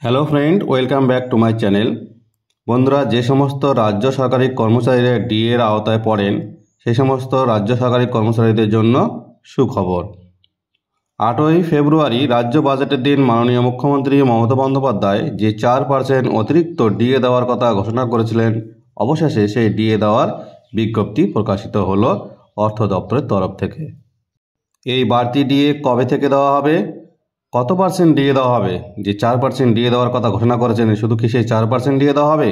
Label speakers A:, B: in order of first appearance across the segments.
A: Hello friend, welcome back to my channel. বন্ধুরা, যে সমস্ত রাজ্য সরকারি কর্মচারীরা ডিএর আওতায় পড়েন সেই সমস্ত রাজ্য সরকারি কর্মচারীদের জন্য সুখবর। 8ই ফেব্রুয়ারি রাজ্য বাজেটের দিন মাননীয় মুখ্যমন্ত্রী মমতা বন্দ্যোপাধ্যায় যে 4% অতিরিক্ত ডিএ দেওয়ার কথা ঘোষণা করেছিলেন, অবশেষে সেই ডিএ দেওয়ার বিজ্ঞপ্তি প্রকাশিত হলো অর্থ দপ্তরের তরফ থেকে। এই বাড়তি ডিএ কবে থেকে দেওয়া হবে, কত পার্সেন্ট ডিএ দেওয়া হবে? যে 4% ডিএ দেওয়ার কথা ঘোষণা করেছেন, শুধু কি সেই 4% ডিএ দেওয়া হবে,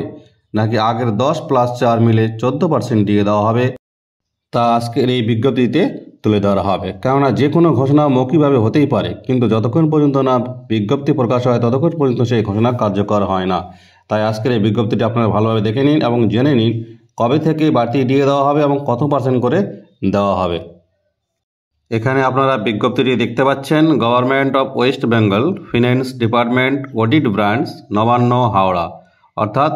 A: নাকি আগের 10 + 4 মিলে 14% ডিএ দেওয়া হবে, তা আজকের এই বিজ্ঞপ্তিতে তুলে ধরা হবে। কেননা যে কোনো ঘোষণা মৌখিকভাবে হতেই পারে, কিন্তু যতক্ষণ পর্যন্ত না বিজ্ঞপ্তি প্রকাশ হয় ততক্ষণ পর্যন্ত সেই ঘোষণা কার্যকর হয় না। তাই আজকের এই বিজ্ঞপ্তিটি আপনারা ভালোভাবে দেখে নিন এবং জেনে নিন কবে থেকে বাড়তি ডিএ দেওয়া হবে এবং কত পার্সেন্ট করে দেওয়া হবে। এখানে আপনারা বিজ্ঞপ্তিটি দেখতে পাচ্ছেন। Government of west Bengal, finance department, audit branch, Nabanna, Howrah. অর্থাৎ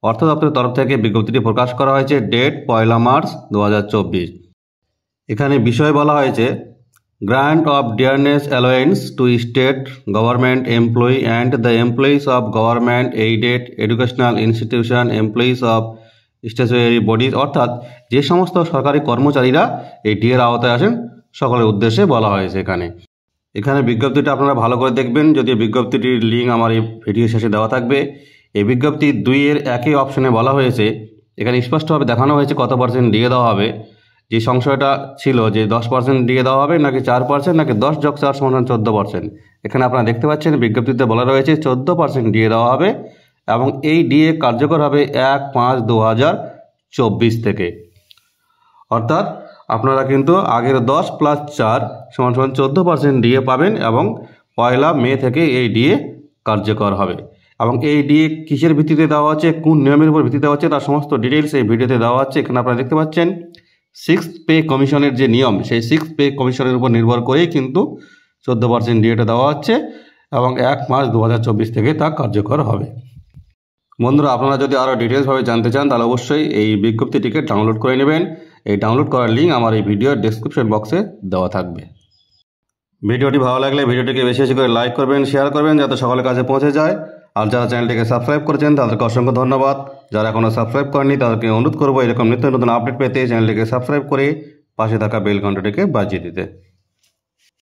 A: অর্থ দপ্তরের তরফ থেকে বিজ্ঞপ্তিটি প্রকাশ করা হয়েছে। Date 1 March 2024। এখানে বিষয় বলা হয়েছে grant of dearness allowance to state government employee and the employees of government aided educational institution, employees of statutory bodies. অর্থাৎ যে সমস্ত সরকারি কর্মচারীরা এই ডিএর আওতায় আসেন সকলের উদ্দেশ্যে বলা হয়েছে। এখানে বিজ্ঞপ্তিটা আপনারা ভালো করে দেখবেন, যদি বিজ্ঞপ্তিটির লিঙ্ক আমার এই ভিডিও শেষে দেওয়া থাকবে। এই বিজ্ঞপ্তি 2-এর 1 অপশনে বলা হয়েছে, এখানে স্পষ্টভাবে দেখানো হয়েছে কত পার্সেন্ট ডিএ দেওয়া হবে। যে সংশয়টা ছিল যে 10% ডিএ দেওয়া হবে নাকি 4%, নাকি 10 + 4 = 14%, এখানে আপনারা দেখতে পাচ্ছেন বিজ্ঞপ্তিতে বলা রয়েছে 14% ডিএ দেওয়া হবে এবং এই ডিএ কার্যকর হবে 1/5/2024 থেকে। অর্থাৎ আপনারা কিন্তু আগের 10 + 4 = 14% ডিএ পাবেন এবং 1 মে থেকে এই ডিএ কার্যকর হবে। এবং এই ডিএ কিসের ভিত্তিতে দেওয়া হচ্ছে, কোন নিয়মের উপর ভিত্তিতে দেওয়া হচ্ছে, তার সমস্ত ডিটেলস এই ভিডিওতে দেওয়া হচ্ছে। এখানে আপনারা দেখতে পাচ্ছেন 6th পে কমিশনের যে নিয়ম, সেই 6th পে কমিশনের উপর নির্ভর করেই কিন্তু 14% ডিএটা দেওয়া হচ্ছে এবং 1 মার্চ 2024 থেকে তা কার্যকর হবে। বন্ধুরা, আপনারা যদি আরও ডিটেলসভাবে জানতে চান তাহলে অবশ্যই এই বিজ্ঞপ্তিটিকে ডাউনলোড করে নেবেন। এই ডাউনলোড করার লিঙ্ক আমার এই ভিডিওর ডেসক্রিপশন বক্সে দেওয়া থাকবে। ভিডিওটি ভালো লাগলে ভিডিওটিকে বেশি বেশি করে লাইক করবেন, শেয়ার করবেন, যাতে সকলের কাছে পৌঁছে যায়। আর যারা চ্যানেলটিকে সাবস্ক্রাইব করেছেন তাদেরকে অসংখ্য ধন্যবাদ। যারা এখনও সাবস্ক্রাইব করেনি তাদেরকে অনুরোধ করবো এরকম নিত্য নতুন আপডেট পেতে চ্যানেলটিকে সাবস্ক্রাইব করে পাশে থাকা বেল ঘন্টাটিকে বাজিয়ে দিতে।